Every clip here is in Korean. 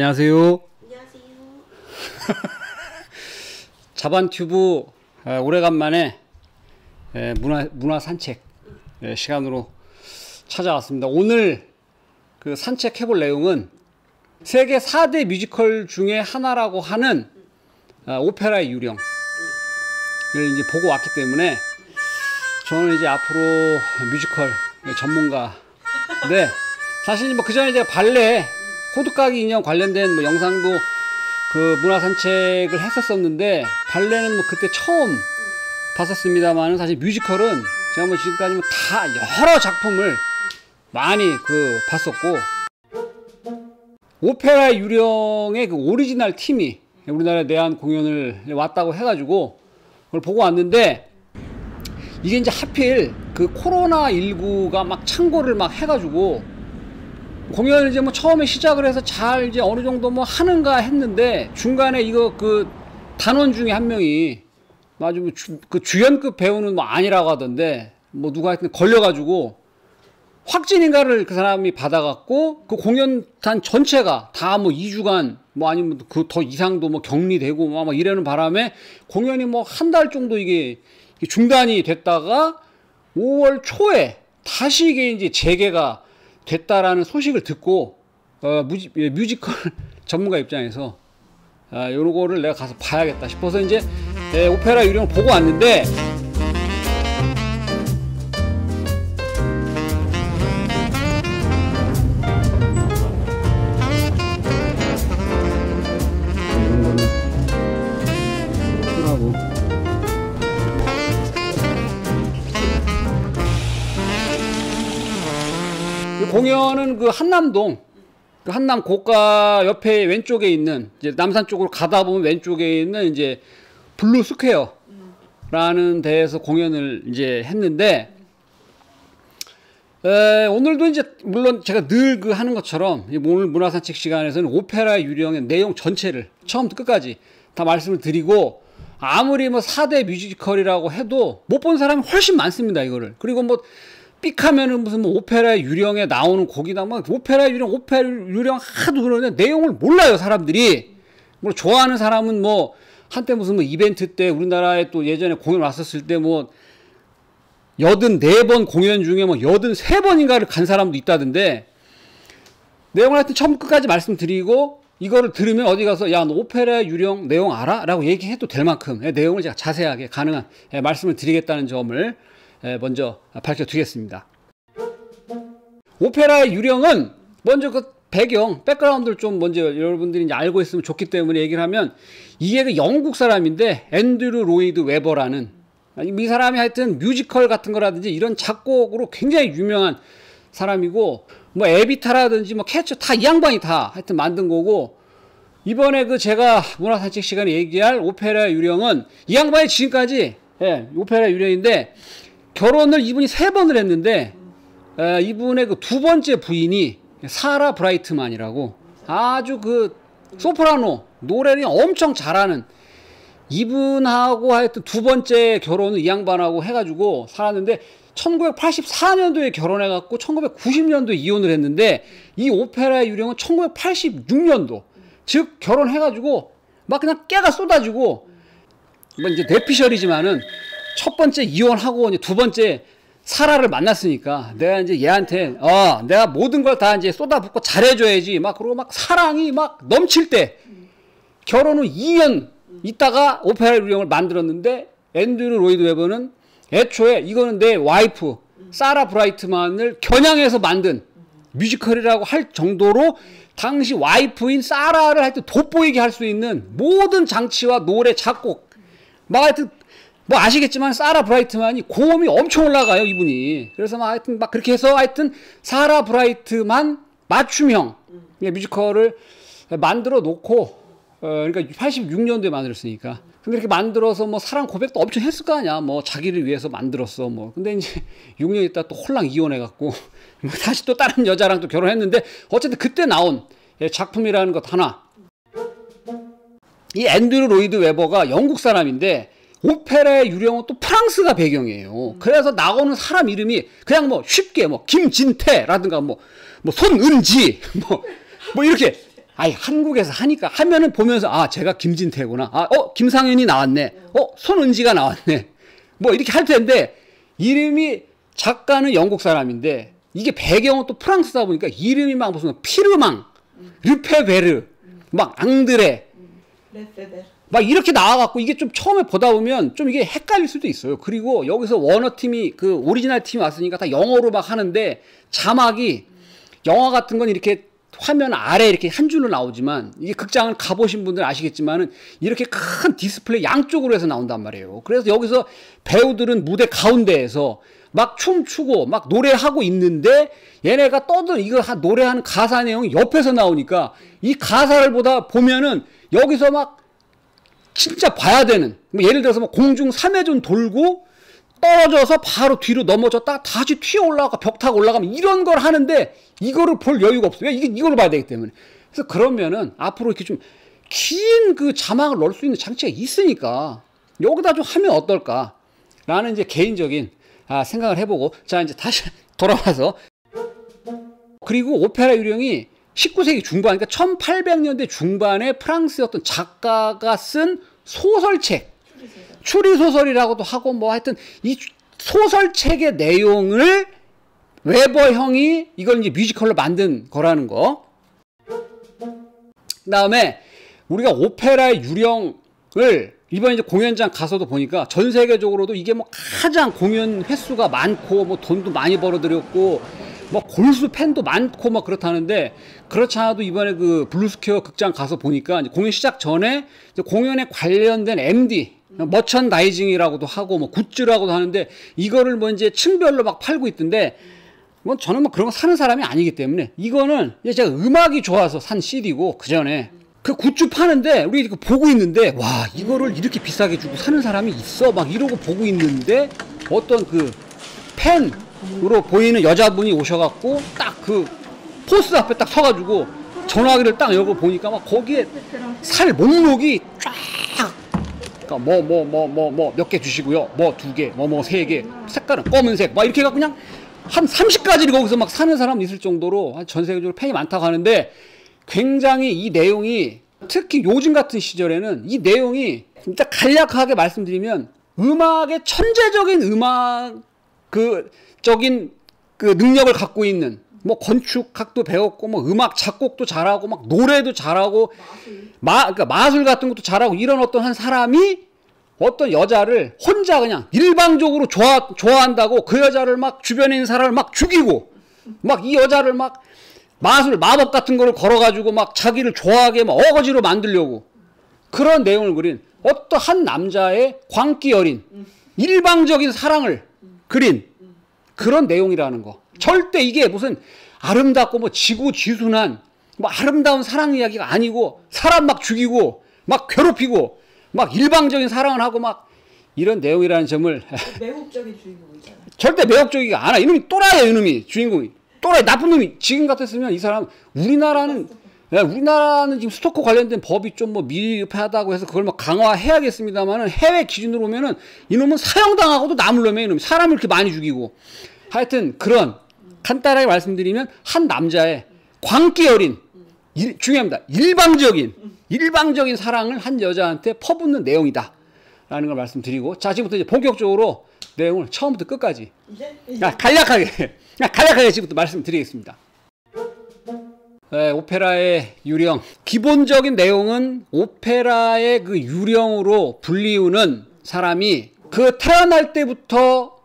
안녕하세요. 안녕하세요. 자반튜브 오래간만에 문화 산책 시간으로 찾아왔습니다. 오늘 그 산책해볼 내용은 세계 4대 뮤지컬 중에 하나라고 하는 오페라의 유령을 이제 보고 왔기 때문에 저는 이제 앞으로 뮤지컬 전문가인데, 사실 뭐 그전에 제가 발레 호두까기 인형 관련된 뭐 영상도 그 문화 산책을 했었었는데, 발레는 뭐 그때 처음 봤었습니다만, 사실 뮤지컬은 제가 뭐 지금까지 뭐 다 여러 작품을 많이 봤었고, 오페라 유령의 그 오리지널 팀이 우리나라에 내한 공연을 왔다고 해가지고 그걸 보고 왔는데, 이게 이제 하필 그 코로나19가 막 창궐을 막 해가지고 공연을 이제 뭐 처음에 시작을 해서 잘 이제 어느 정도 뭐 하는가 했는데, 중간에 이거 그 단원 중에 한 명이 아주 뭐 그 주연급 배우는 뭐 아니라고 하던데, 뭐 누가 하여튼 걸려가지고 확진인가를 그 사람이 받아갖고 그 공연단 전체가 다 뭐 2주간 뭐 아니면 그 더 이상도 뭐 격리되고 막 이러는 바람에 공연이 뭐 한 달 정도 이게 중단이 됐다가 5월 초에 다시 이게 이제 재개가 됐다라는 소식을 듣고 뮤지컬 전문가 입장에서 요런 거를 내가 가서 봐야겠다 싶어서 이제 오페라 유령을 보고 왔는데, 이런 거는 쓰라고. 이 공연은 그 한남동, 그 한남 고가 옆에 왼쪽에 있는, 이제 남산 쪽으로 가다 보면 왼쪽에 있는 이제 블루 스퀘어라는 데에서 공연을 이제 했는데, 오늘도 이제 물론 제가 늘 그 하는 것처럼 오늘 문화산책 시간에서는 오페라 유령의 내용 전체를 처음부터 끝까지 다 말씀을 드리고, 아무리 뭐 4대 뮤지컬이라고 해도 못 본 사람이 훨씬 많습니다, 이거를. 그리고 뭐 삑하면은 무슨 뭐 오페라 유령에 나오는 곡이다, 뭐 오페라 유령 하도 그러는데 내용을 몰라요, 사람들이. 뭐 좋아하는 사람은 뭐 한때 무슨 뭐 이벤트 때 우리나라에 또 예전에 공연 왔었을 때 뭐 84번 공연 중에 뭐 83번인가를 간 사람도 있다던데, 내용을 하여튼 처음부터 끝까지 말씀드리고, 이거를 들으면 어디 가서 야, 너 오페라 유령 내용 알아? 라고 얘기해도 될 만큼 내용을 제가 자세하게 가능한 말씀을 드리겠다는 점을 먼저 밝혀두겠습니다. 오페라 유령은 먼저 그 백그라운드를 좀 먼저 여러분들이 이제 알고 있으면 좋기 때문에 얘기를 하면, 이게 그 영국 사람인데 앤드류 로이드 웨버라는, 이 사람이 하여튼 뮤지컬 같은 거라든지 이런 작곡으로 굉장히 유명한 사람이고, 뭐 에비타라든지 뭐 캐쳐 다 이 양반이 다 하여튼 만든 거고, 이번에 그 제가 문화산책 시간에 얘기할 오페라 유령은 이 양반이 지금까지 오페라 유령인데, 결혼을 이분이 3번을 했는데, 이분의 그 2번째 부인이 사라 브라이트만이라고 아주 그 소프라노 노래를 엄청 잘하는, 이분하고 하여튼 2번째 결혼을 이 양반하고 해가지고 살았는데, 1984년도에 결혼해갖고 1990년도에 이혼을 했는데, 이 오페라 유령은 1986년도, 즉 결혼해가지고 막 그냥 깨가 쏟아지고, 뭐 이제 뇌피셜이지만은 첫 번째 이혼하고 이제 2번째 사라를 만났으니까 내가 이제 얘한테 내가 모든 걸 다 이제 쏟아붓고 잘해줘야지 막 그러고 막 사랑이 막 넘칠 때 결혼 후 2년 있다가 오페라 유령을 만들었는데, 앤드류 로이드 웨버는 애초에 이거는 내 와이프 사라 브라이트만을 겨냥해서 만든 뮤지컬이라고 할 정도로 당시 와이프인 사라를 하여튼 돋보이게 할 수 있는 모든 장치와 노래 작곡 막 하여튼 뭐 아시겠지만 사라 브라이트만이 고음이 엄청 올라가요, 이분이. 그래서 막 하여튼 막 그렇게 해서 하여튼 사라 브라이트만 맞춤형 뮤지컬을 만들어 놓고, 그러니까 86년도에 만들었으니까. 근데 이렇게 만들어서 뭐 사랑 고백도 엄청 했을 거 아니야. 뭐 자기를 위해서 만들었어 뭐. 근데 이제 6년 있다 또 홀랑 이혼해갖고 다시 또 다른 여자랑 또 결혼했는데, 어쨌든 그때 나온 작품이라는 것 하나. 이 앤드류 로이드 웨버가 영국 사람인데, 오페라의 유령은 또 프랑스가 배경이에요. 그래서 나오는 사람 이름이 그냥 뭐 쉽게 뭐 김진태라든가 뭐 손은지 뭐 이렇게 아니 한국에서 하니까 하면은 보면서 아 제가 김진태구나. 아 김상윤이 나왔네. 손은지가 나왔네. 뭐 이렇게 할 텐데 이름이 작가는 영국 사람인데 이게 배경은 또 프랑스다 보니까 이름이 막 무슨 피르망, 르페베르, 막 앙드레, 막 이렇게 나와갖고 이게 좀 처음에 보다 보면 좀 이게 헷갈릴 수도 있어요. 그리고 여기서 원어 팀이 그 오리지널 팀이 왔으니까 다 영어로 막 하는데 자막이 영화 같은 건 이렇게 화면 아래 이렇게 한 줄로 나오지만 이게 극장을 가보신 분들 아시겠지만은 이렇게 큰 디스플레이 양쪽으로 해서 나온단 말이에요. 그래서 여기서 배우들은 무대 가운데에서 막 춤추고 막 노래하고 있는데 얘네가 이거 노래하는 가사 내용이 옆에서 나오니까 이 가사를 보면은 여기서 막 진짜 봐야 되는 뭐 예를 들어서 뭐 공중 3회전 돌고 떨어져서 바로 뒤로 넘어졌다 다시 튀어 올라가 벽 타고 올라가면 이런 걸 하는데 이거를 볼 여유가 없어요. 이걸 봐야 되기 때문에. 그래서 그러면은 앞으로 이렇게 좀 긴 그 자막을 넣을 수 있는 장치가 있으니까 여기다 좀 하면 어떨까라는 이제 개인적인 생각을 해보고 자 이제 다시 돌아와서 그리고 오페라 유령이 19세기 중반 그러니까 1800년대 중반에 프랑스의 어떤 작가가 쓴 소설책 추리소설이라고도 하고 뭐 하여튼 이 소설책의 내용을 웨버 형이 이걸 이제 뮤지컬로 만든 거라는 거. 그 다음에 우리가 오페라의 유령을 이번 이제 공연장 가서도 보니까 전 세계적으로도 이게 뭐 가장 공연 횟수가 많고 뭐 돈도 많이 벌어들였고 뭐 골수 팬도 많고 막 그렇다는데 그렇지 않아도 이번에 그 블루스퀘어 극장 가서 보니까 이제 공연 시작 전에 이제 공연에 관련된 MD 머천다이징이라고도 하고 뭐 굿즈라고도 하는데 이거를 뭐 이제 층별로 막 팔고 있던데 뭐 저는 뭐 그런 거 사는 사람이 아니기 때문에 이거는 제가 음악이 좋아서 산 CD고 그 전에 그 굿즈 파는데 우리 이거 보고 있는데 와 이거를 이렇게 비싸게 주고 사는 사람이 있어 막 이러고 보고 있는데 어떤 그 팬으로 보이는 여자분이 오셔갖고 딱 그 포스 앞에 딱 서가지고 전화기를 딱 열고 보니까 막 거기에 살 목록이 쫙 그러니까 몇 개 주시고요 뭐 2개 뭐 3개 색깔은 검은색 막 이렇게 해갖고 그냥 한 30가지를 거기서 막 사는 사람 있을 정도로 전 세계적으로 팬이 많다고 하는데 굉장히 이 내용이 특히 요즘 같은 시절에는 이 내용이 일단 간략하게 말씀드리면 음악의 천재적인 적인 그 능력을 갖고 있는 뭐 건축학도 배웠고 뭐 음악 작곡도 잘하고 막 노래도 잘하고 그러니까 마술 같은 것도 잘하고 이런 어떤 한 사람이 어떤 여자를 혼자 그냥 일방적으로 좋아한다고 그 여자를 막 주변에 있는 사람을 막 죽이고 막 이 여자를 막 마법 같은 거를 걸어가지고 막 자기를 좋아하게 막 어거지로 만들려고 그런 내용을 그린 어떠한 남자의 광기 어린 일방적인 사랑을 그린 그런 내용이라는 거. 절대 이게 무슨 아름답고 뭐 지구지순한 뭐 아름다운 사랑 이야기가 아니고 사람 막 죽이고 막 괴롭히고 막 일방적인 사랑을 하고 막 이런 내용이라는 점을 매혹적인 주인공이잖아. 절대 매혹적이가 않아. 이놈이 또라이야 이놈이 주인공이. 또라이 나쁜 놈이 지금 같았으면 이 사람 우리나라는 지금 스토커 관련된 법이 좀 뭐 미흡하다고 해서 그걸 막 강화해야겠습니다만은 해외 기준으로 보면은 이놈은 사형당하고도 남을 놈이야 이놈이 사람을 이렇게 많이 죽이고 하여튼 그런 간단하게 말씀드리면 한 남자의 광기 어린 중요합니다. 일방적인 사랑을 한 여자한테 퍼붓는 내용이다 라는 걸 말씀드리고 자 지금부터 이제 본격적으로 내용을 처음부터 끝까지 간략하게 지금부터 말씀드리겠습니다. 네, 오페라의 유령 기본적인 내용은 오페라의 그 유령으로 불리우는 사람이 그 태어날 때부터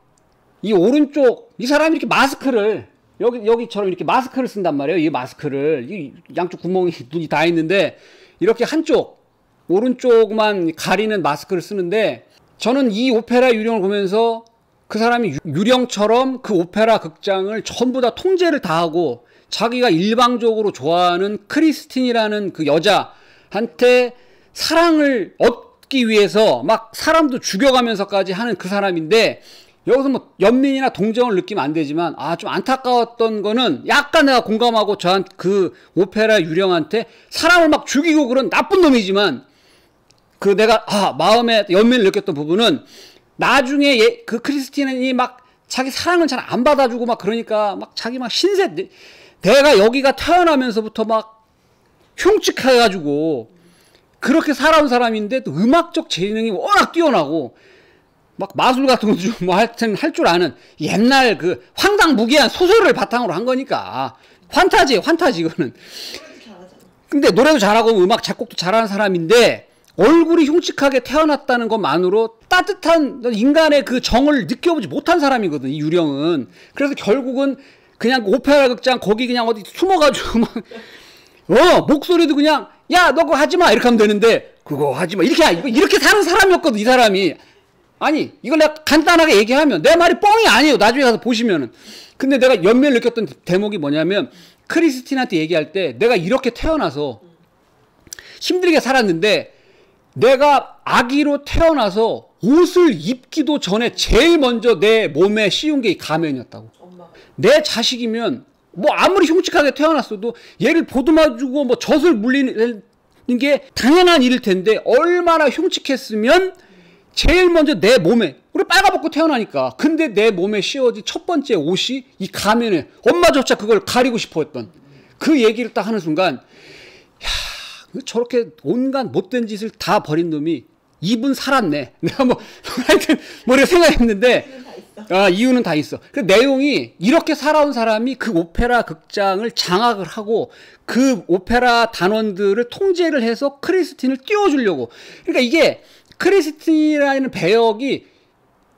이 오른쪽 이 사람이 이렇게 마스크를 여기처럼 이렇게 마스크를 쓴단 말이에요. 이 마스크를 이 양쪽 구멍이 눈이 다 있는데 이렇게 한쪽 오른쪽만 가리는 마스크를 쓰는데 저는 이 오페라 유령을 보면서 그 사람이 유령처럼 그 오페라 극장을 전부 다 통제를 다 하고 자기가 일방적으로 좋아하는 크리스틴이라는 그 여자한테 사랑을 얻기 위해서 막 사람도 죽여가면서까지 하는 그 사람인데 여기서 뭐 연민이나 동정을 느끼면 안 되지만 좀 안타까웠던 거는 약간 내가 공감하고 저한 그 오페라 유령한테 사람을 막 죽이고 그런 나쁜 놈이지만 그 내가 마음에 연민을 느꼈던 부분은 나중에 그 크리스틴이 막 자기 사랑을 잘 안 받아주고 막 그러니까 막 자기 막 신세 내가 여기가 태어나면서부터 막 흉측해가지고 그렇게 살아온 사람인데 또 음악적 재능이 워낙 뛰어나고 막 마술 같은 것도 좀 뭐 하여튼 할 줄 아는 옛날 그 황당무계한 소설을 바탕으로 한 거니까 환타지예요, 환타지 이거는. 근데 노래도 잘하고 음악 작곡도 잘하는 사람인데 얼굴이 흉측하게 태어났다는 것만으로 따뜻한 인간의 그 정을 느껴보지 못한 사람이거든, 이 유령은. 그래서 결국은 그냥 오페라 극장 거기 그냥 어디 숨어가지고 막 목소리도 그냥 야 너 그거 하지마 이렇게 하면 되는데 그거 하지마 이렇게 사는 사람이었거든, 이 사람이. 아니 이걸 내가 간단하게 얘기하면 내 말이 뻥이 아니에요, 나중에 가서 보시면은. 근데 내가 연매를 느꼈던 대목이 뭐냐면 크리스틴한테 얘기할 때 내가 이렇게 태어나서 힘들게 살았는데 내가 아기로 태어나서 옷을 입기도 전에 제일 먼저 내 몸에 씌운 게 이 가면이었다고. 내 자식이면 뭐 아무리 흉측하게 태어났어도 얘를 보듬어주고 뭐 젖을 물리는 게 당연한 일일 텐데 얼마나 흉측했으면 제일 먼저 내 몸에, 우리 빨가벗고 태어나니까. 근데 내 몸에 씌워진 첫 번째 옷이 이 가면에 엄마조차 그걸 가리고 싶어 했던 그 얘기를 딱 하는 순간, 야, 저렇게 온갖 못된 짓을 다 버린 놈이 입은 살았네. 내가 뭐 하여튼 머리가 생각했는데 이유는 다 있어. 그 내용이 이렇게 살아온 사람이 그 오페라 극장을 장악을 하고 그 오페라 단원들을 통제를 해서 크리스틴을 띄워주려고. 그러니까 이게 크리스틴이라는 배역이,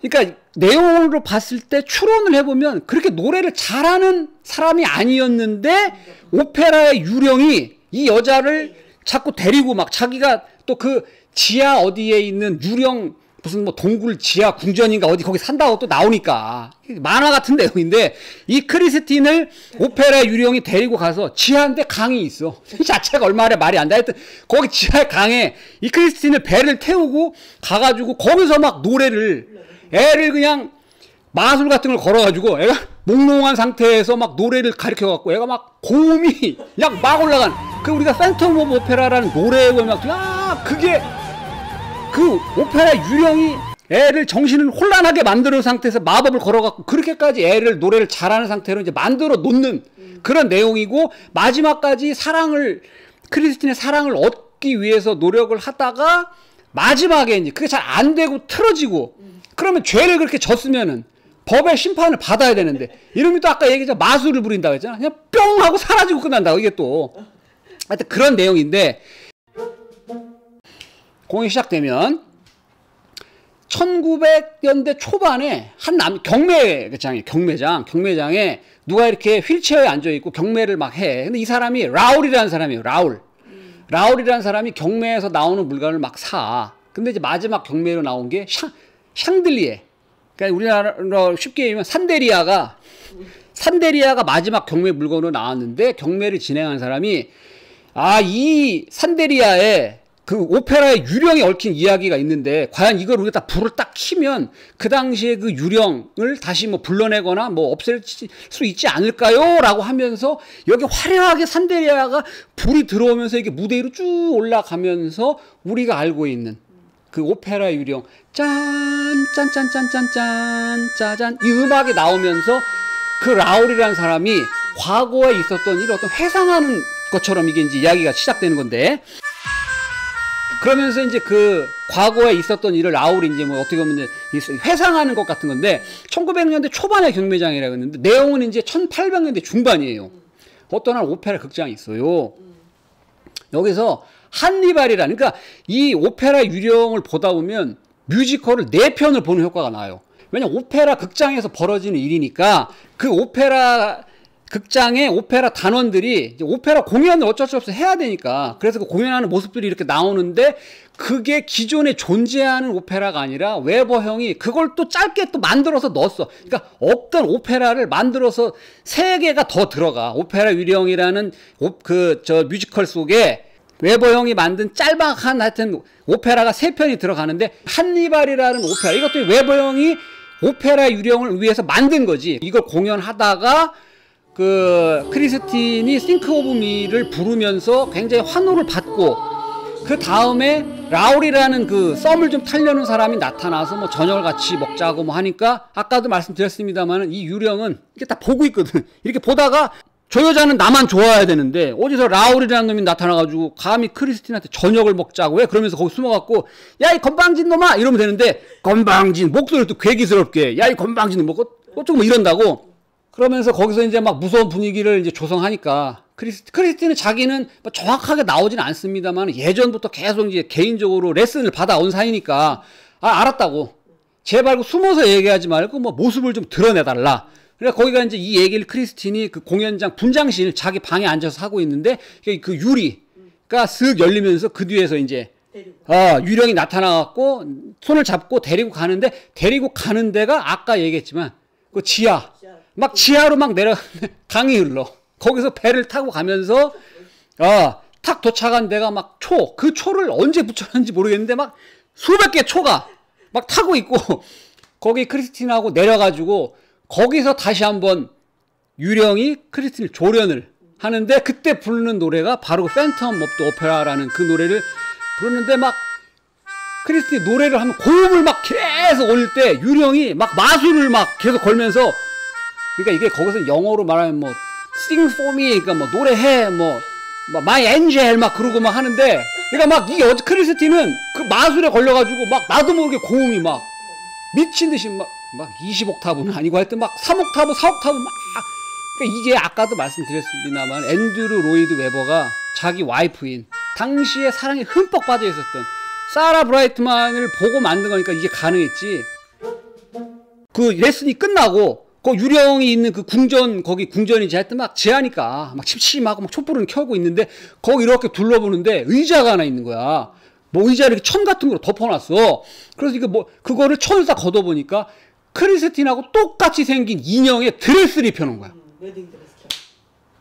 그러니까 내용으로 봤을 때 추론을 해보면 그렇게 노래를 잘하는 사람이 아니었는데 오페라의 유령이 이 여자를 자꾸 데리고 막 자기가 또 그 지하 어디에 있는 유령 무슨 뭐 동굴 지하 궁전인가 어디 거기 산다고 또 나오니까 만화 같은 내용인데 이 크리스틴을 오페라 유령이 데리고 가서 지하인데 강이 있어. 이 자체가 얼마나 말이 안 돼. 하여튼 거기 지하 강에 이 크리스틴을 배를 태우고 가가지고 거기서 막 노래를, 애를 그냥 마술 같은 걸 걸어가지고 애가 몽롱한 상태에서 막 노래를 가르쳐갖고 애가 막 고음이 그냥 막 올라간 그 우리가 팬텀 오브 오페라라는 노래에 막 그게 그 오페라 유령이 애를 정신을 혼란하게 만드는 상태에서 마법을 걸어갖고 그렇게까지 애를 노래를 잘하는 상태로 이제 만들어 놓는 그런 내용이고, 마지막까지 크리스틴의 사랑을 얻기 위해서 노력을 하다가 마지막에 이제 그게 잘 안 되고 틀어지고, 그러면 죄를 그렇게 졌으면은 법의 심판을 받아야 되는데 이놈이 또 아까 얘기했잖아, 마술을 부린다고 했잖아. 그냥 뿅 하고 사라지고 끝난다고. 이게 또 하여튼 그런 내용인데, 공연이 시작되면 1900년대 초반에 한 경매장에 누가 이렇게 휠체어에 앉아있고 경매를 막 해. 근데 이 사람이 라울이라는 사람이에요. 라울이라는 사람이 경매에서 나오는 물건을 막 사. 근데 이제 마지막 경매로 나온 게 샹들리에. 그러니까 우리나라로 쉽게 얘기하면 산데리아가 마지막 경매 물건으로 나왔는데, 경매를 진행한 사람이 이 산데리아에 그 오페라의 유령이 얽힌 이야기가 있는데 과연 이걸 우리가 딱 불을 딱 켜면 그 당시에 그 유령을 다시 뭐 불러내거나 뭐 없앨 수 있지 않을까요? 라고 하면서 여기 화려하게 산데리아가 불이 들어오면서 이게 무대 위로 쭉 올라가면서 우리가 알고 있는 그 오페라 유령 짠짠짠짠짠 짜잔 이 음악이 나오면서 그 라울이라는 사람이 과거에 있었던 일 어떤 회상하는 것처럼 이게 이제 이야기가 시작되는 건데, 그러면서 이제 그 과거에 있었던 일을 라울이 이제 뭐 어떻게 보면 이제 회상하는 것 같은 건데, 1900년대 초반의 경매장이라고 했는데 내용은 이제 1800년대 중반이에요. 어떤 한 오페라 극장이 있어요. 여기서 한니발이라는, 그러니까 이 오페라 유령을 보다 보면 뮤지컬을 4편을 보는 효과가 나요. 왜냐면 오페라 극장에서 벌어지는 일이니까 그 오페라 극장의 오페라 단원들이 이제 오페라 공연을 어쩔 수 없이 해야 되니까, 그래서 그 공연하는 모습들이 이렇게 나오는데 그게 기존에 존재하는 오페라가 아니라 웨버형이 그걸 또 짧게 또 만들어서 넣었어. 그러니까 없던 오페라를 만들어서 3개가 더 들어가. 오페라 유령이라는 뮤지컬 속에 웨버형이 만든 짤막한 하여튼 오페라가 3편이 들어가는데, 한니발이라는 오페라, 이것도 웨버형이 오페라 유령을 위해서 만든 거지. 이걸 공연하다가 그 크리스틴이 Think of Me를 부르면서 굉장히 환호를 받고, 그 다음에 라울이라는 그 썸을 좀 타려는 사람이 나타나서 뭐 저녁을 같이 먹자고 뭐 하니까, 아까도 말씀드렸습니다만 이 유령은 이렇게 다 보고 있거든. 이렇게 보다가 저 여자는 나만 좋아해야 되는데 어디서 라울이라는 놈이 나타나가지고 감히 크리스틴한테 저녁을 먹자고 해. 그러면서 거기 숨어갖고 야 이 건방진 놈아 이러면 되는데 건방진 목소리를 또 괴기스럽게 야 이 건방진 놈 어쩌고 뭐 이런다고 그러면서 거기서 이제 막 무서운 분위기를 이제 조성하니까 크리스틴은 자기는 뭐 정확하게 나오진 않습니다만 예전부터 계속 이제 개인적으로 레슨을 받아온 사이니까 알았다고 제발 숨어서 얘기하지 말고 뭐 모습을 좀 드러내달라. 그래 거기가 이제 이 얘기를 크리스틴이 그 공연장 분장실 자기 방에 앉아서 하고 있는데 그 유리가 쓱 열리면서 그 뒤에서 이제 유령이 나타나갖고 손을 잡고 데리고 가는 데가 아까 얘기했지만 그 지하 막 지하로 막 내려가는데 강이 흘러 거기서 배를 타고 가면서 탁 도착한 데가 막 그 초를 언제 붙였는지 모르겠는데 막 수백 개 초가 막 타고 있고 거기 크리스틴하고 내려가지고 거기서 다시 한번 유령이 크리스틴을 조련을 하는데 그때 부르는 노래가 바로 그 팬텀 오브 더 오페라라는 그 노래를 부르는데 막 크리스틴이 노래를 하면 고음을 막 계속 올릴 때 유령이 막 마술을 막 계속 걸면서 그러니까 이게 거기서 영어로 말하면 뭐 sing for me 그러니까 뭐 노래해 뭐 my angel 막 그러고 막 하는데 그러니까 막 이게 크리스틴은 그 마술에 걸려가지고 막 나도 모르게 고음이 막 미친 듯이 막 20옥타브는 아니고 하여튼 막 3옥타브, 4옥타브 막 그러니까 이게 아까도 말씀드렸습니다만 앤드류 로이드 웨버가 자기 와이프인 당시에 사랑에 흠뻑 빠져 있었던 사라 브라이트만을 보고 만든 거니까 이게 가능했지. 그 레슨이 끝나고 그 유령이 있는 그 궁전 거기 궁전이지 하여튼 막 지하니까 막 침침하고 막 촛불을 켜고 있는데 거기 이렇게 둘러보는데 의자가 하나 있는 거야. 뭐 의자를 이렇게 천 같은 거로 덮어놨어. 그래서 이거 뭐 그거를 천을 다 걷어보니까 크리스틴하고 똑같이 생긴 인형의 드레스를 입혀놓은 거야. 웨딩 드레스.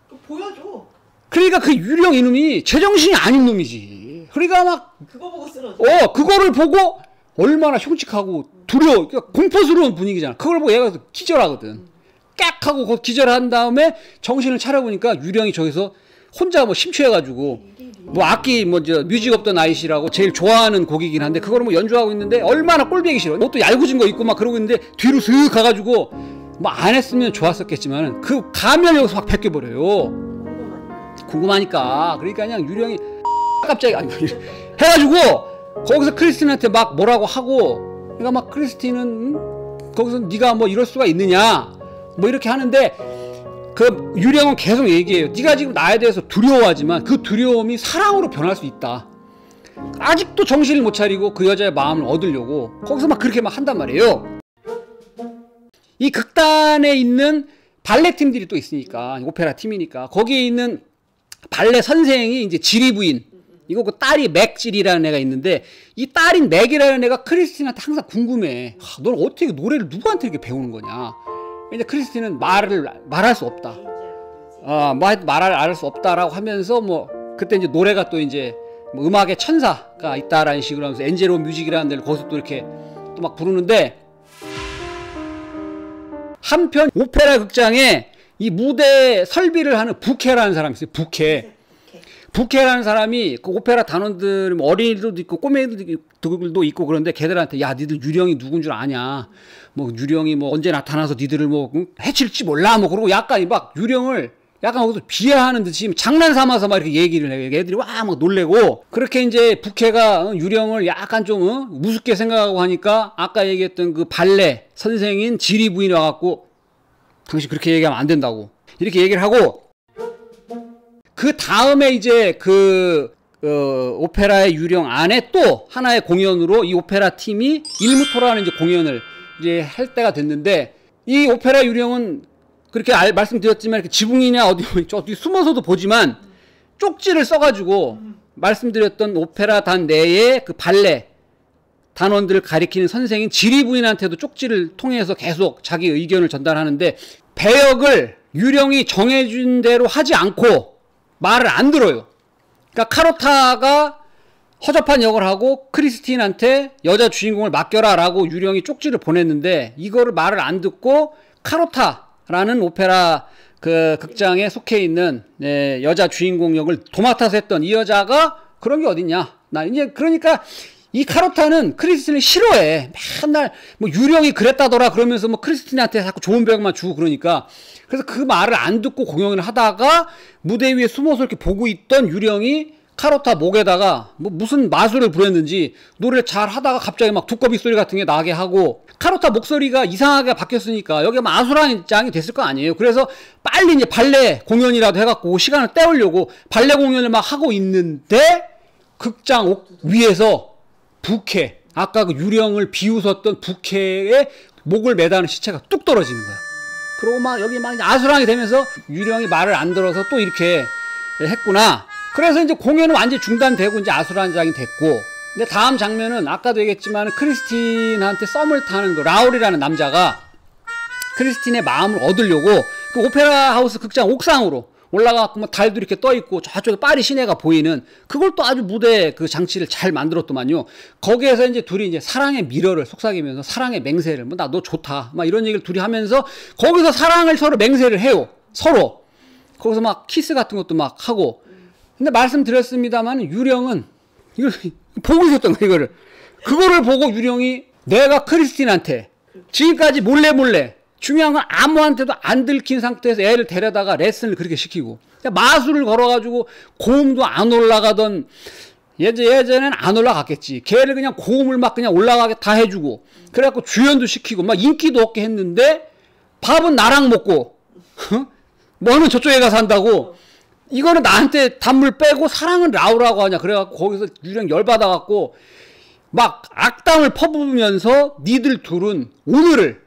그거 보여줘. 그러니까 그 유령 이놈이 제정신이 아닌 놈이지. 그러니까 막 그거 보고 쓰러져. 그거를 보고 얼마나 흉측하고 두려워, 그러니까 공포스러운 분위기잖아. 그걸 보고 얘가 기절하거든. 깍 하고 그 기절한 다음에 정신을 차려보니까 유령이 저기서 혼자 뭐 심취해가지고 뭐 악기 뭐 저 뮤직 없던 아이시라고 제일 좋아하는 곡이긴 한데 그거를 뭐 연주하고 있는데 얼마나 꼴보기 싫어. 뭐 또 얄궂은 거 있고 막 그러고 있는데 뒤로 슥 가가지고 뭐 안 했으면 좋았었겠지만 그 가면을 여기서 확 벗겨버려요. 궁금하니까. 그러니까 그냥 유령이 깜짝이 해가지고 거기서 크리스틴한테 막 뭐라고 하고 그러니까 막 크리스틴은 거기서 네가 뭐 이럴 수가 있느냐 뭐 이렇게 하는데 그 유령은 계속 얘기해요. 네가 지금 나에 대해서 두려워하지만 그 두려움이 사랑으로 변할 수 있다. 아직도 정신을 못 차리고 그 여자의 마음을 얻으려고 거기서 막 그렇게 막 한단 말이에요. 이 극단에 있는 발레 팀들이 또 있으니까 오페라 팀이니까 거기에 있는 발레 선생이 이제 지리부인 이거 그 딸이 맥질이라는 애가 있는데 이 딸인 맥이라는 애가 크리스틴한테 항상 궁금해. 넌 어떻게 노래를 누구한테 이렇게 배우는 거냐. 이제 크리스틴은 말할 수 없다. 말할 수 없다라고 하면서 뭐 그때 이제 노래가 또 이제 뭐 음악의 천사가 있다라는 식으로 하면서 엔젤로 뮤직이라는 데를 거기서 또 이렇게 또 막 부르는데 한편 오페라 극장에 이 무대 설비를 하는 부케라는 사람이 있어요. 부케라는 사람이 그 오페라 단원들 어린이들도 있고 꼬맹이들도 있고 그런데 걔들한테 야 니들 유령이 누군 줄 아냐 뭐 유령이 뭐 언제 나타나서 니들을 뭐 해칠지 몰라 뭐 그러고 약간 막 유령을 약간 거기서 비하하는 듯이 장난 삼아서 막 이렇게 얘기를 해요. 애들이 와 막 놀래고 그렇게 이제 부케가 유령을 약간 좀 무섭게 생각하고 하니까 아까 얘기했던 그 발레 선생인 지리 부인이 와갖고 당신 그렇게 얘기하면 안 된다고 이렇게 얘기를 하고 그 다음에 이제 오페라의 유령 안에 또 하나의 공연으로 이 오페라 팀이 일무토라는 이제 공연을 이제 할 때가 됐는데 이 오페라 유령은 그렇게 말씀드렸지만 이렇게 지붕이냐 어디 숨어서도 보지만 쪽지를 써가지고 말씀드렸던 오페라단 내에 그 발레 단원들을 가리키는 선생인 지리 부인한테도 쪽지를 통해서 계속 자기 의견을 전달하는데 배역을 유령이 정해준 대로 하지 않고 말을 안 들어요. 그러니까 카로타가 허접한 역을 하고 크리스틴한테 여자 주인공을 맡겨라 라고 유령이 쪽지를 보냈는데 이거를 말을 안 듣고 카로타라는 오페라 그 극장에 속해 있는 여자 주인공 역을 도맡아서 했던 이 여자가 그런 게 어딨냐. 나 이제 그러니까 이 카로타는 크리스틴을 싫어해. 맨날 뭐 유령이 그랬다더라 그러면서 뭐 크리스틴한테 자꾸 좋은 배역만 주고 그러니까. 그래서 그 말을 안 듣고 공연을 하다가 무대 위에 숨어서 이렇게 보고 있던 유령이 카로타 목에다가 뭐 무슨 마술을 부렸는지 노래를 잘 하다가 갑자기 막 두꺼비 소리 같은 게 나게 하고, 카로타 목소리가 이상하게 바뀌었으니까 여기가 마술장이 됐을 거 아니에요. 그래서 빨리 이제 발레 공연이라도 해갖고 시간을 때우려고 발레 공연을 막 하고 있는데 극장 위에서 부캐, 아까 그 유령을 비웃었던 부캐의 목을 매다는 시체가 뚝 떨어지는 거야. 그러고 막 여기 막 아수랑이 되면서 유령이 말을 안 들어서 또 이렇게 했구나. 그래서 이제 공연은 완전히 중단되고 이제 아수라장이 됐고, 근데 다음 장면은 아까도 얘기했지만 크리스틴한테 썸을 타는 그 라울이라는 남자가 크리스틴의 마음을 얻으려고 그 오페라 하우스 극장 옥상으로 올라가고 뭐 달도 이렇게 떠 있고 저쪽에 파리 시내가 보이는 그걸 또 아주 무대 그 장치를 잘 만들었더만요. 거기에서 이제 둘이 이제 사랑의 미러를 속삭이면서 사랑의 맹세를 뭐 나 너 좋다 막 이런 얘기를 둘이 하면서 거기서 사랑을 서로 맹세를 해요. 서로 거기서 막 키스 같은 것도 막 하고. 근데 말씀드렸습니다만 유령은 이걸 보고 있었던 거야. 이거를 그거를 보고 유령이 내가 크리스틴한테 지금까지 몰래 중요한 건 아무한테도 안 들킨 상태에서 애를 데려다가 레슨을 그렇게 시키고 마술을 걸어가지고 고음도 안 올라가던 예전엔 안 올라갔겠지. 걔를 그냥 고음을 막 그냥 올라가게 다 해주고 그래갖고 주연도 시키고 막 인기도 얻게 했는데 밥은 나랑 먹고 너는 저쪽에 가서 한다고. 이거는 나한테 단물 빼고 사랑은 라우라고 하냐. 그래갖고 거기서 유령 열받아갖고 막 악담을 퍼부으면서 니들 둘은 오늘을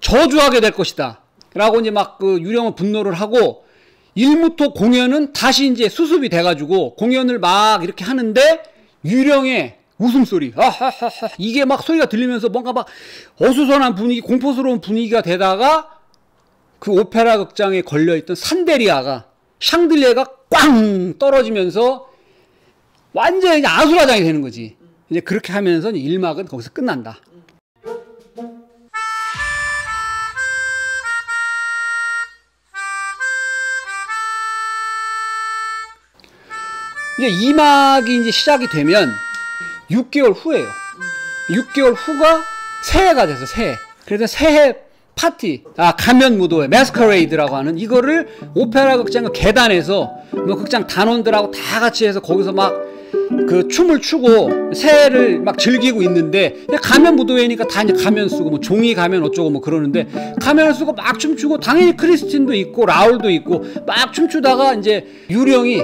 저주하게 될 것이다 라고 이제 막 그 유령은 분노를 하고, 1무토 공연은 다시 이제 수습이 돼가지고 공연을 막 이렇게 하는데 유령의 웃음소리 아하하하 이게 막 소리가 들리면서 뭔가 막 어수선한 분위기, 공포스러운 분위기가 되다가 그 오페라 극장에 걸려있던 산데리아가 샹들리에가 꽝 떨어지면서 완전히 아수라장이 되는 거지. 이제 그렇게 하면서 1막은 거기서 끝난다. 이제 2막이 이제 시작이 되면 6개월 후예요. 6개월 후가 새해가 돼서 새해. 그래서 새해 파티, 가면 무도회, 매스커레이드라고 하는 이거를 오페라 극장 계단에서 뭐 극장 단원들하고 다 같이 해서 거기서 막 그 춤을 추고 새해를 막 즐기고 있는데, 가면 무도회니까 다 이제 가면 쓰고 뭐 종이 가면 어쩌고 뭐 그러는데 가면을 쓰고 막 춤추고 당연히 크리스틴도 있고 라울도 있고 막 춤추다가 이제 유령이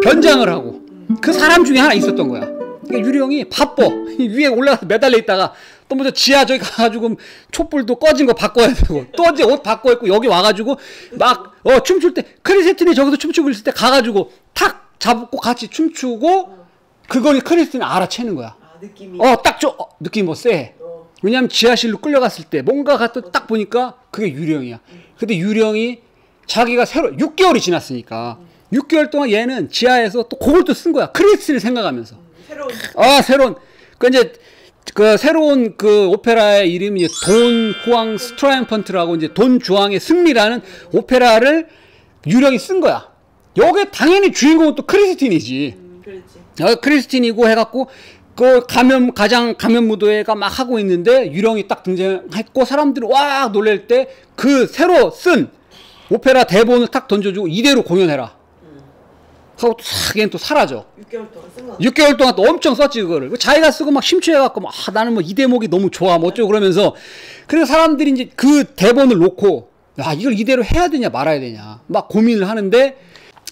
변장을 하고 그 사람 중에 하나 있었던 거야. 그러니까 유령이 바빠. 위에 올라가서 매달려 있다가 또 먼저 지하 저기 가가지고 촛불도 꺼진 거 바꿔야 되고 또 이제 옷 바꿔 입고 여기 와가지고 막 춤출 때 크리스틴이 저기서 춤추고 있을 때 가가지고 탁 잡고 같이 춤추고 그걸 크리스틴이 알아채는 거야. 느낌이 딱 느낌이 뭐 쎄. 왜냐면 지하실로 끌려갔을 때 뭔가 갖다 딱 보니까 그게 유령이야. 근데 유령이 자기가 새로 6개월이 지났으니까 6개월 동안 얘는 지하에서 또 그걸 또 쓴 거야. 크리스틴을 생각하면서. 새로운 그 이제 그 새로운 그 오페라의 이름이 돈 후앙 스트라이언펀트라고 이제 돈 주황의 승리라는 오페라를 유령이 쓴 거야. 여기 당연히 주인공은 또 크리스틴이지. 크리스틴이고 해갖고 그 가면 무도회가 막 하고 있는데 유령이 딱 등장했고 사람들이 와 놀랄 때 그 새로 쓴 오페라 대본을 딱 던져주고 이대로 공연해라 하고 싹 얘는 또 사라져. 6개월 동안 쓴 거. 6개월 동안 또 엄청 썼지 그거를. 자기가 쓰고 막 심취해갖고 막 나는 뭐 이 대목이 너무 좋아 뭐 어쩌고 그러면서. 그래서 사람들이 이제 그 대본을 놓고 야 이걸 이대로 해야 되냐 말아야 되냐 막 고민을 하는데,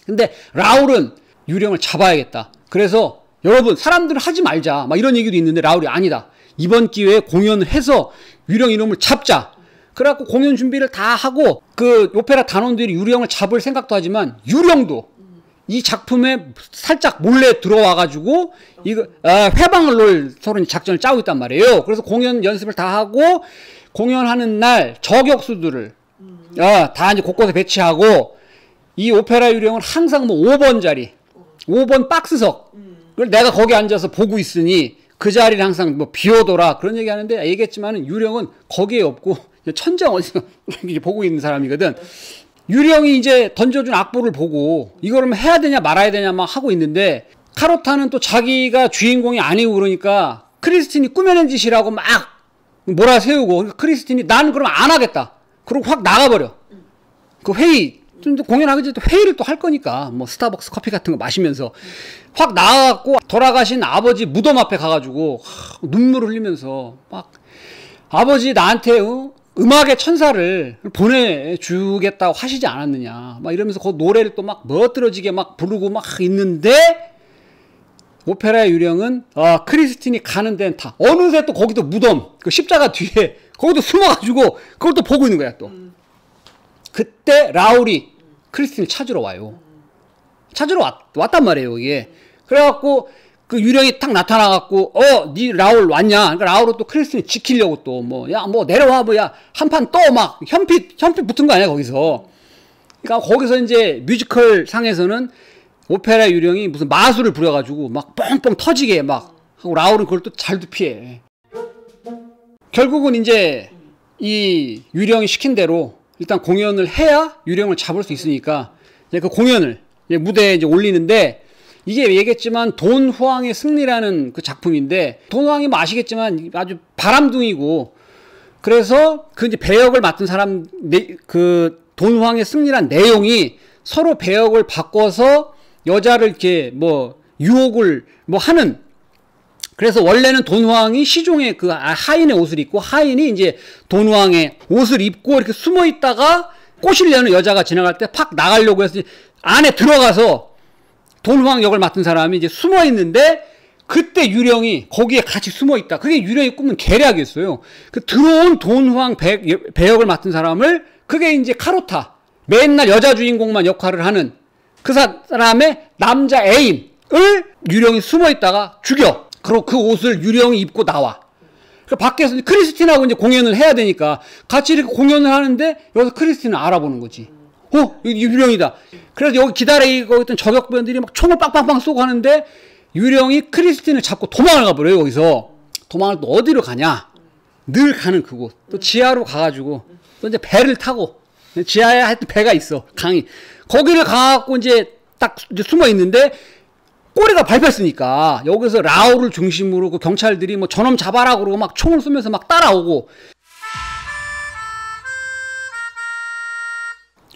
근데 라울은 유령을 잡아야겠다. 그래서 여러분 사람들은 하지 말자 막 이런 얘기도 있는데 라울이 아니다. 이번 기회에 공연을 해서 유령 이놈을 잡자. 그래갖고 공연 준비를 다 하고 그 오페라 단원들이 유령을 잡을 생각도 하지만 유령도 이 작품에 살짝 몰래 들어와가지고 이거 회방을 놓을 서로 작전을 짜고 있단 말이에요. 그래서 공연 연습을 다 하고 공연하는 날 저격수들을 다 이제 곳곳에 배치하고 이 오페라 유령은 항상 뭐 5번짜리 5번 박스석 그걸 내가 거기 앉아서 보고 있으니 그 자리를 항상 뭐 비워둬라 그런 얘기 하는데, 얘기했지만은 유령은 거기에 없고 천장 어디서 보고 있는 사람이거든. 유령이 이제 던져준 악보를 보고 이거를 해야 되냐 말아야 되냐 막 하고 있는데 카로타는 또 자기가 주인공이 아니고 그러니까 크리스틴이 꾸며낸 짓이라고 막 몰아세우고, 그러니까 크리스틴이 나는 그럼 안 하겠다. 그러고 확 나가버려. 그 회의, 좀 공연하기 전에 회의를 또 할 거니까, 뭐 스타벅스 커피 같은 거 마시면서 확 나가갖고 돌아가신 아버지 무덤 앞에 가가지고 눈물을 흘리면서 막 아버지 나한테 음악의 천사를 보내주겠다고 하시지 않았느냐. 막 이러면서 그 노래를 또 막 멋들어지게 막 부르고 막 있는데, 오페라의 유령은 크리스틴이 가는 데는 다 어느새 또 거기도 무덤 그 십자가 뒤에 거기도 숨어가지고 그걸 또 보고 있는 거야 또. 그때 라울이 크리스틴을 찾으러 와요. 찾으러 왔단 말이에요 이게. 그래갖고 그 유령이 딱 나타나갖고 니 라울 왔냐. 그러니까 라울은 또 크리스틴을 지키려고 또 뭐 야 뭐 내려와 뭐야 한 판 또 막 현빛 붙은 거 아니야 거기서. 그러니까 거기서 이제 뮤지컬 상에서는 오페라 유령이 무슨 마술을 부려가지고 막 뻥뻥 터지게 막 하고 라울은 그걸 또 잘도 피해. 결국은 이제 이 유령이 시킨 대로 일단 공연을 해야 유령을 잡을 수 있으니까 이제 그 공연을 이제 무대에 이제 올리는데, 이게 얘기했지만 돈 후왕의 승리라는 그 작품인데, 돈 후왕이 뭐 아시겠지만 아주 바람둥이고, 그래서 그 이제 배역을 맡은 사람 그 돈 후왕의 승리란 내용이 서로 배역을 바꿔서 여자를 이렇게 뭐 유혹을 뭐 하는. 그래서 원래는 돈왕이 시종의 그 하인의 옷을 입고 하인이 이제 돈왕의 옷을 입고 이렇게 숨어 있다가 꼬시려는 여자가 지나갈 때 팍 나가려고 해서 안에 들어가서 돈왕 역을 맡은 사람이 이제 숨어 있는데, 그때 유령이 거기에 같이 숨어 있다. 그게 유령이 꾸민 계략이었어요. 그 들어온 돈왕 배역을 맡은 사람을, 그게 이제 카로타, 맨날 여자 주인공만 역할을 하는 그 사람의 남자 애인을 유령이 숨어 있다가 죽여. 그리고 그 옷을 유령이 입고 나와. 그 밖에서 크리스틴하고 이제 공연을 해야 되니까 같이 이렇게 공연을 하는데, 여기서 크리스틴을 알아보는 거지. 여기 유령이다. 그래서 여기 기다리고 있던 저격배원들이 막 총을 빵빵빵 쏘고 하는데, 유령이 크리스틴을 잡고 도망을 가버려요. 여기서 도망을 또 어디로 가냐, 늘 가는 그곳, 또 지하로 가가지고 또 이제 배를 타고, 지하에 하여튼 배가 있어, 강이. 거기를 가갖고 이제 딱 이제 숨어 있는데, 꼬리가 밟혔으니까 여기서 라울을 중심으로 그 경찰들이 뭐 저놈 잡아라 그러고 막 총을 쏘면서 막 따라오고,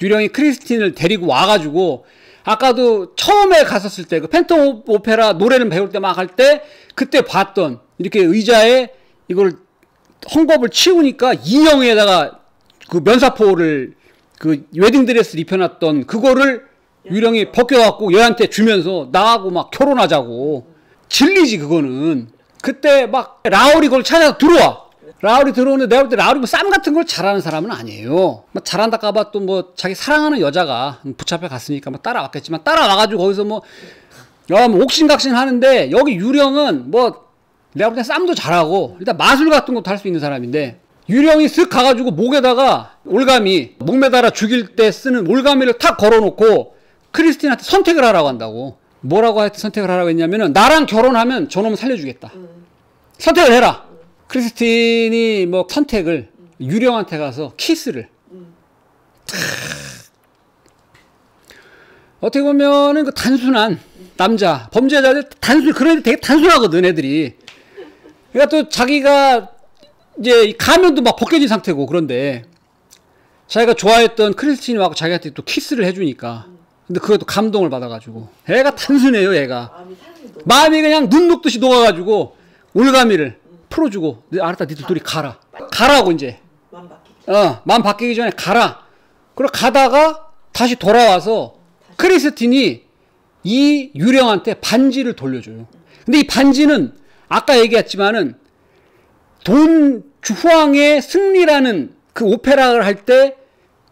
유령이 크리스틴을 데리고 와가지고, 아까도 처음에 갔었을 때 그 팬텀 오페라 노래를 배울 때 막 할 때 그때 봤던 이렇게 의자에 이걸 헝겊을 치우니까 인형에다가 그 면사포를 그 웨딩드레스를 입혀놨던 그거를 유령이 벗겨갖고 얘한테 주면서 나하고 막 결혼하자고. 진리지 그거는. 그때 막 라울이 그걸 찾아서 들어와. 라울이 들어오는데 내가 볼 때 라울이 뭐 쌈 같은 걸 잘하는 사람은 아니에요. 뭐 잘한다까봐 또 뭐 자기 사랑하는 여자가 붙잡혀 갔으니까 뭐 따라왔겠지만, 따라와가지고 거기서 뭐 옥신각신 하는데, 여기 유령은 뭐 내가 볼 때 쌈도 잘하고 일단 마술 같은 것도 할 수 있는 사람인데, 유령이 쓱 가가지고 목에다가 올가미, 목 매달아 죽일 때 쓰는 올가미를 탁 걸어놓고 크리스틴한테 선택을 하라고 한다고. 뭐라고 하여튼 선택을 하라고 했냐면은, 나랑 결혼하면 저놈을 살려주겠다. 선택을 해라. 크리스틴이 뭐 선택을, 유령한테 가서 키스를. 어떻게 보면은 그 단순한 남자, 범죄자들 그런 애들 되게 단순하거든, 애들이. 그러니까 또 자기가 이제 가면도 막 벗겨진 상태고, 그런데 자기가 좋아했던 크리스틴이 와서 자기한테 또 키스를 해주니까, 근데 그것도 감동을 받아가지고. 애가 단순해요, 얘가. 마음이 그냥 눈 녹듯이 녹아가지고 올가미를 풀어주고, 알았다, 니들 둘이 가라. 가라고 이제. 마음 바뀌기 전에 가라. 그리고 가다가 다시 돌아와서 크리스틴이 이 유령한테 반지를 돌려줘요. 근데 이 반지는 아까 얘기했지만은 돈 후왕의 승리라는 그 오페라를 할 때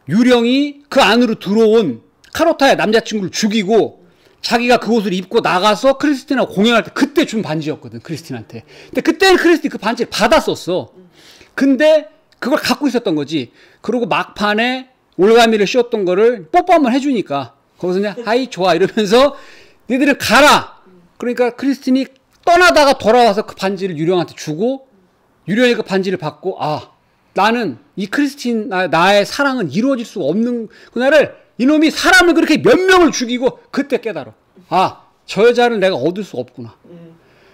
유령이 그 안으로 들어온 카로타의 남자친구를 죽이고 자기가 그 옷을 입고 나가서 크리스틴하고 공연할 때 그때 준 반지였거든, 크리스틴한테. 근데 그때는 크리스틴 그 반지를 받았었어. 근데 그걸 갖고 있었던 거지. 그리고 막판에 올가미를 씌웠던 거를 뽀뽀 한번 해주니까 거기서 그냥 아이 좋아 이러면서 니들은 가라. 그러니까 크리스틴이 떠나다가 돌아와서 그 반지를 유령한테 주고, 유령이 그 반지를 받고, 나는 이 크리스틴 나의 사랑은 이루어질 수가 없는 그날을, 이놈이 사람을 그렇게 몇 명을 죽이고 그때 깨달아. 저 여자를 내가 얻을 수 없구나.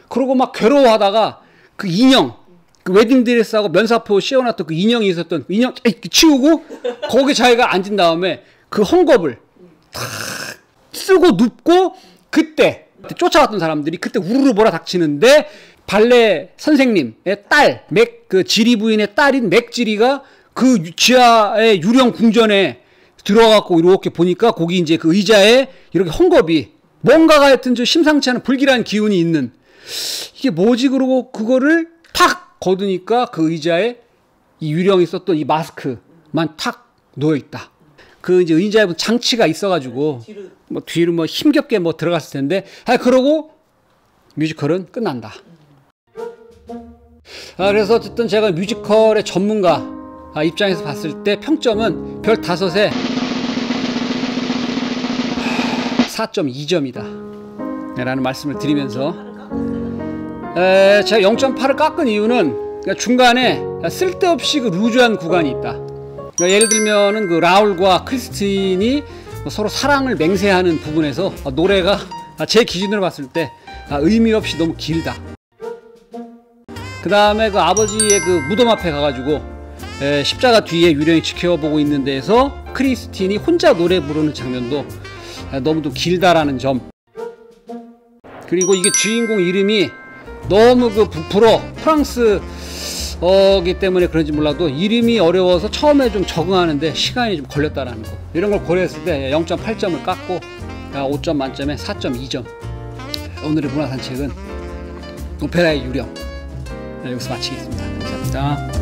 그러고 막 괴로워하다가 그 인형, 그 웨딩드레스하고 면사포 씌워놨던 그 인형이 있었던 그 인형 치우고 거기 자기가 앉은 다음에 그 헝겊을 탁 쓰고 눕고 그때 쫓아왔던 사람들이 그때 우르르 몰아닥치는데 발레 선생님의 딸, 그 지리 부인의 딸인 맥지리가 그 지하의 유령 궁전에 들어가고 이렇게 보니까 거기 이제 그 의자에 이렇게 헝겊이 뭔가가 하여튼 좀 심상치 않은 불길한 기운이 있는 이게 뭐지? 그러고 그거를 탁 거두니까 그 의자에 이 유령이 썼던 이 마스크만 탁 놓여있다. 그 이제 의자에 장치가 있어가지고 뭐 뒤로 뭐 힘겹게 뭐 들어갔을 텐데 그러고 뮤지컬은 끝난다. 그래서 어쨌든 제가 뮤지컬의 전문가 입장에서 봤을 때 평점은 별 5에 4.2점이다 라는 말씀을 드리면서 제가 0.8을 깎은 이유는 중간에 쓸데없이 그 루즈한 구간이 있다. 예를 들면은 그 라울과 크리스틴이 서로 사랑을 맹세하는 부분에서 노래가 제 기준으로 봤을 때 의미 없이 너무 길다. 그 다음에 그 아버지의 그 무덤 앞에 가가지고 십자가 뒤에 유령이 지켜보고 있는 데에서 크리스틴이 혼자 노래 부르는 장면도 너무도 길다라는 점. 그리고 이게 주인공 이름이 너무 그 불어 프랑스어기 때문에 그런지 몰라도 이름이 어려워서 처음에 좀 적응하는데 시간이 좀 걸렸다라는 거. 이런 걸 고려했을 때 0.8점을 깎고 5점 만점에 4.2점. 오늘의 문화산책은 오페라의 유령 여기서 마치겠습니다. 감사합니다.